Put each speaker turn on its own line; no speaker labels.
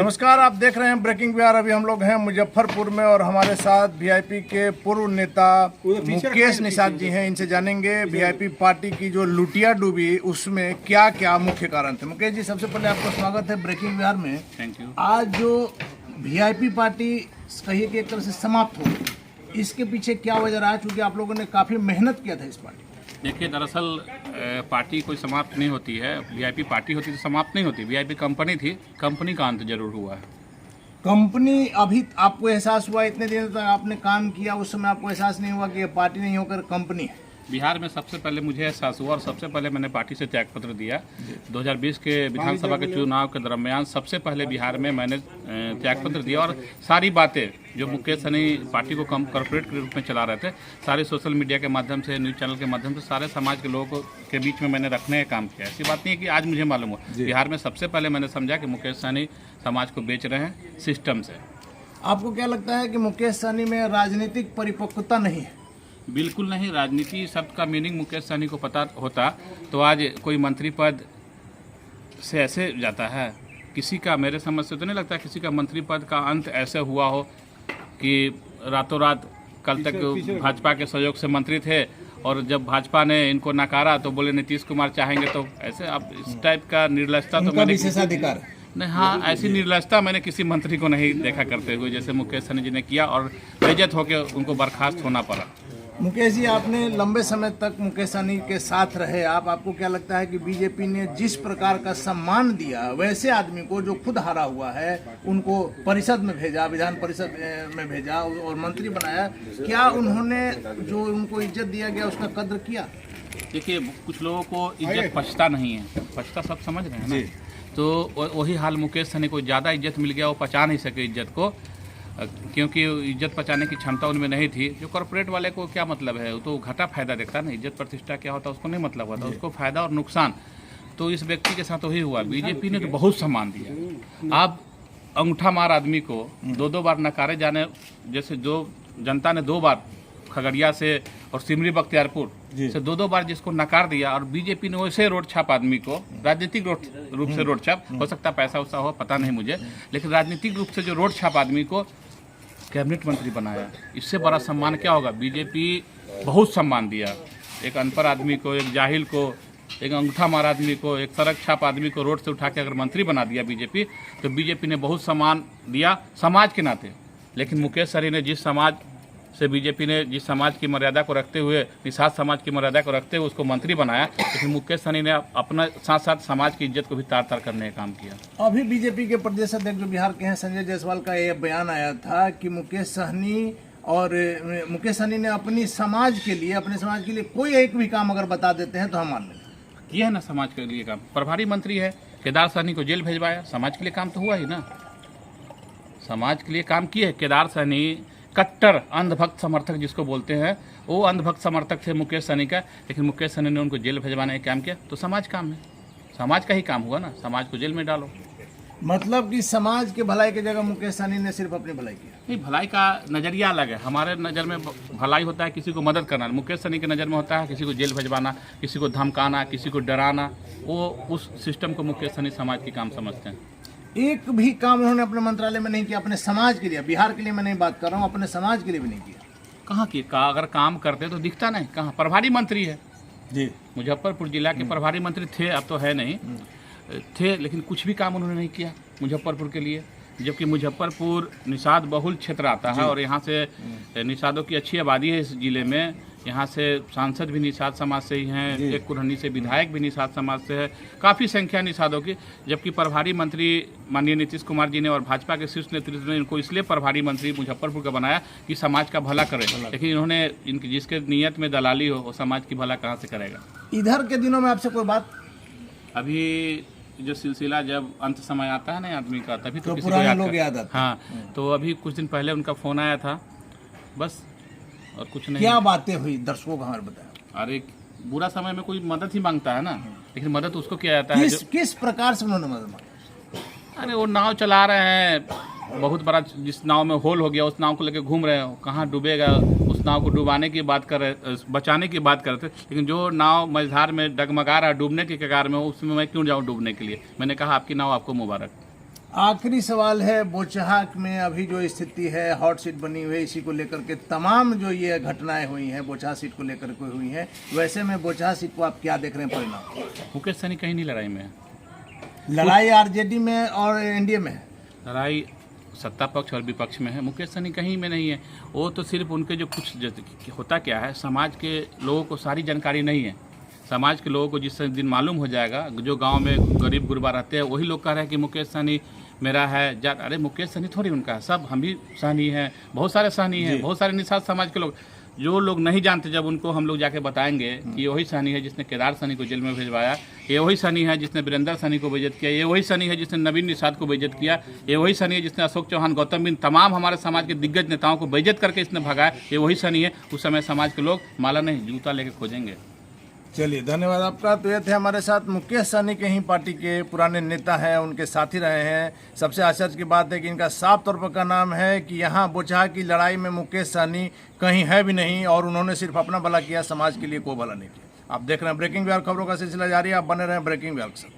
नमस्कार, आप देख रहे हैं ब्रेकिंग बिहार। अभी हम लोग हैं मुजफ्फरपुर में और हमारे साथ वीआईपी के पूर्व नेता मुकेश निषाद जी हैं। इनसे जानेंगे वीआईपी पार्टी की जो लुटिया डूबी उसमें क्या क्या मुख्य कारण थे। मुकेश जी, सबसे पहले आपका स्वागत है ब्रेकिंग बिहार में।
Thank you.
आज जो वीआईपी पार्टी कहिए कि एक तरह से समाप्त हो गई, इसके पीछे क्या वजह रहा? चूँकि आप लोगों ने काफ़ी मेहनत किया था इस पार्टी।
देखिए, दरअसल पार्टी कोई समाप्त नहीं होती है। वीआईपी पार्टी होती तो समाप्त नहीं होती। वीआईपी कंपनी थी, कंपनी का अंत जरूर हुआ है।
कंपनी अभी आपको एहसास हुआ? इतने दिन तक आपने काम किया, उस समय आपको एहसास नहीं हुआ कि ये पार्टी नहीं होकर कंपनी है?
बिहार में सबसे पहले मुझे एहसास हुआ और सबसे पहले मैंने पार्टी से त्यागपत्र दिया। 2020 के विधानसभा के चुनाव के दरमियान सबसे पहले बिहार में मैंने त्यागपत्र दिया और सारी बातें जो मुकेश सहनी पार्टी को कॉर्पोरेट के रूप में चला रहे थे, सारे सोशल मीडिया के माध्यम से, न्यूज़ चैनल के माध्यम से, सारे समाज के लोगों के बीच में मैंने रखने का काम किया। ऐसी बात नहीं है कि आज मुझे मालूम हुआ। बिहार में सबसे पहले मैंने समझा कि मुकेश सहनी समाज को बेच रहे हैं सिस्टम से।
आपको क्या लगता है कि मुकेश सहनी में राजनीतिक परिपक्वता नहीं है?
बिल्कुल नहीं। राजनीति शब्द का मीनिंग मुकेश सहनी को पता होता तो आज कोई मंत्री पद से ऐसे जाता है। किसी का, मेरे समझ से तो नहीं लगता किसी का मंत्री पद का अंत ऐसे हुआ हो कि रातों रात कल तक भाजपा के सहयोग से मंत्री थे और जब भाजपा ने इनको नकारा तो बोले नीतीश कुमार चाहेंगे तो ऐसे। अब इस टाइप का निर्लजता तो मैंने
विशेषाधिकार
नहीं, हाँ, ऐसी निर्लजता मैंने किसी मंत्री को नहीं देखा करते हुए जैसे मुकेश सहनी जी ने किया और बेइज्जत होकर उनको बर्खास्त होना पड़ा।
मुकेश जी, आपने लंबे समय तक मुकेश सहनी के साथ रहे। आपको क्या लगता है कि बीजेपी ने जिस प्रकार का सम्मान दिया वैसे आदमी को जो खुद हारा हुआ है, उनको परिषद में भेजा, विधान परिषद में भेजा और मंत्री बनाया, क्या उन्होंने जो उनको इज्जत दिया गया उसका कद्र किया?
देखिए, कुछ लोगों को इज्जत पछता नहीं है, पछता सब समझ रहे हैं ना। तो वही हाल मुकेश सहनी को ज़्यादा इज्जत मिल गया, वो पचा नहीं सके इज्जत को, क्योंकि इज्जत पचाने की क्षमता उनमें नहीं थी। जो कॉर्पोरेट वाले को क्या मतलब है, वो तो घाटा फायदा देखता है ना। इज्जत प्रतिष्ठा क्या होता है उसको नहीं मतलब होता, उसको फायदा और नुकसान। तो इस व्यक्ति के साथ वही हुआ। बीजेपी ने तो बहुत सम्मान दिया। अब अंगूठा मार आदमी को दो बार नकारे जाने, जैसे जो जनता ने 2 बार खगड़िया से और सिमरी बख्तियारपुर से 2 बार जिसको नकार दिया, और बीजेपी ने वैसे रोड छाप आदमी को, राजनीतिक रूप से रोड छाप, हो सकता पैसा वैसा हो, पता नहीं मुझे, लेकिन राजनीतिक रूप से जो रोड छाप आदमी को कैबिनेट मंत्री बनाया। इससे बड़ा सम्मान क्या होगा? बीजेपी बहुत सम्मान दिया। एक अनपढ़ आदमी को, एक जाहिल को, एक अंगूठा मार आदमी को, एक सड़क छाप आदमी को रोड से उठा के अगर मंत्री बना दिया बीजेपी, तो बीजेपी ने बहुत सम्मान दिया समाज के नाते। लेकिन मुकेश सहनी ने जिस समाज से, बीजेपी ने जिस समाज की मर्यादा को रखते हुए, निषाद समाज की मर्यादा को रखते हुए उसको मंत्री बनाया, लेकिन मुकेश सहनी ने अपना साथ साथ समाज की इज्जत को भी तार तार करने का काम किया।
अभी बीजेपी के प्रदेश अध्यक्ष जो बिहार के हैं, संजय जायसवाल का यह बयान आया था कि मुकेश सहनी ने अपनी समाज के लिए, अपने समाज के लिए कोई एक भी काम अगर बता देते हैं तो हम मान लेंगे।
किया है ना समाज के लिए काम। प्रभारी मंत्री है, केदार सहनी को जेल भेजवाया, समाज के लिए काम तो हुआ ही ना। समाज के लिए काम किए है। केदार सहनी कट्टर अंधभक्त समर्थक जिसको बोलते हैं, वो अंधभक्त समर्थक थे मुकेश सहनी का, लेकिन मुकेश सहनी ने उनको जेल भेजवाने का काम किया। तो समाज काम है, समाज का ही काम हुआ ना। समाज को जेल में डालो,
मतलब कि समाज के भलाई की जगह मुकेश सहनी ने सिर्फ अपनी भलाई किया।
नहीं, भलाई का नज़रिया अलग है। हमारे नज़र में भलाई होता है किसी को मदद करना। मुकेश सहनी के नज़र में होता है किसी को जेल भेजवाना, किसी को धमकाना, किसी को डराना। वो उस सिस्टम को मुकेश सहनी समाज के काम समझते हैं।
एक भी काम उन्होंने अपने मंत्रालय में नहीं किया अपने समाज के लिए। बिहार के लिए मैं नहीं बात कर रहा हूँ, अपने समाज के लिए भी नहीं किया।
कहाँ की अगर काम करते तो दिखता नहीं। कहाँ प्रभारी मंत्री है
जी,
मुजफ्फरपुर जिला के प्रभारी मंत्री थे, अब तो है नहीं, थे, लेकिन कुछ भी काम उन्होंने नहीं किया मुजफ्फरपुर के लिए। जबकि मुजफ्फरपुर निषाद बहुल क्षेत्र आता है और यहाँ से निषादों की अच्छी आबादी है इस जिले में। यहाँ से सांसद भी निषाद समाज से ही हैं, एक कुरहनी से विधायक भी निषाद समाज से है, काफ़ी संख्या निषादों की। जबकि प्रभारी मंत्री माननीय नीतीश कुमार जी ने और भाजपा के शीर्ष नेतृत्व ने इनको इसलिए प्रभारी मंत्री मुजफ्फरपुर का बनाया कि समाज का भला करे, लेकिन इन्होंने इनकी जिसके नीयत में दलाली हो, वो समाज की भला कहाँ से करेगा।
इधर के दिनों में आपसे कोई बात?
अभी जो सिलसिला जब अंत समय आता है ना आदमी का, तभी तो किसी को
पुराने लोग याद आते हैं।
हाँ, तो अभी कुछ दिन पहले उनका फोन आया था, बस, और कुछ नहीं।
क्या बातें हुई दर्शकों को हमारे बताया?
अरे, बुरा समय में कोई मदद ही मांगता है ना, लेकिन मदद उसको किया जाता है
किस प्रकार से उन्होंने मदद मांगी?
अरे, वो नाव चला रहे हैं, बहुत बड़ा, जिस नाव में होल हो गया उस नाव को लेकर घूम रहे हो, कहाँ डूबेगा, उस नाव को डुबाने की बात कर रहे, बचाने की बात कर रहे थे। लेकिन जो नाव मझधार में डगमगा रहा है, डूबने के कगार में, उसमें मैं क्यों जाऊँ डूबने के लिए? मैंने कहा आपकी नाव आपको मुबारक।
आखिरी सवाल है, बोचहा में अभी जो स्थिति है, हॉट सीट बनी हुई है, इसी को लेकर के तमाम जो ये घटनाएं हुई हैं बोचहा सीट को लेकर के हुई हैं, वैसे में बोचहा सीट को आप क्या देख रहे हैं परिणाम?
मुकेश सहनी कहीं नहीं लड़ाई में है।
लड़ाई आरजेडी में और एनडीए में है।
लड़ाई सत्ता पक्ष और विपक्ष में है। मुकेश सहनी कहीं में नहीं है। वो तो सिर्फ उनके जो कुछ होता क्या है, समाज के लोगों को सारी जानकारी नहीं है। समाज के लोगों को जिस दिन मालूम हो जाएगा, जो गांव में गरीब गुरबा रहते हैं वही लोग कह रहे हैं कि मुकेश सहनी मेरा है। अरे मुकेश सहनी थोड़ी उनका है, सब हम भी सहनी हैं, बहुत सारे सहनी हैं, बहुत सारे निषाद समाज के लोग। जो लोग नहीं जानते, जब उनको हम लोग जाके बताएंगे कि ये वही सहनी है जिसने केदार सहनी को जेल में भिजवाया, ये वही सहनी है जिसने वीरेंद्र सहनी को बेइज्जत किया, ये वही सहनी है जिसने नवीन निषाद को बेइज्जत किया, ये वही सहनी है जिसने अशोक चौहान, गौतम बिंद, तमाम हमारे समाज के दिग्गज नेताओं को बेइज्जत करके इसने भगाया, ये वही सहनी है। उस समय समाज के लोग माला नहीं जूता लेके खोजेंगे।
चलिए, धन्यवाद आपका। तो ये थे हमारे साथ मुकेश सहनी के ही पार्टी के पुराने नेता हैं, उनके साथी रहे हैं। सबसे आश्चर्य की बात है कि इनका साफ तौर पर का नाम है कि यहाँ बोचहा की लड़ाई में मुकेश सहनी कहीं है भी नहीं और उन्होंने सिर्फ अपना भला किया, समाज के लिए कोई भला नहीं किया। आप देख रहे हैं ब्रेकिंग बिहार, खबरों का सिलसिला जारी है, आप बने रहें ब्रेकिंग बिहार के साथ।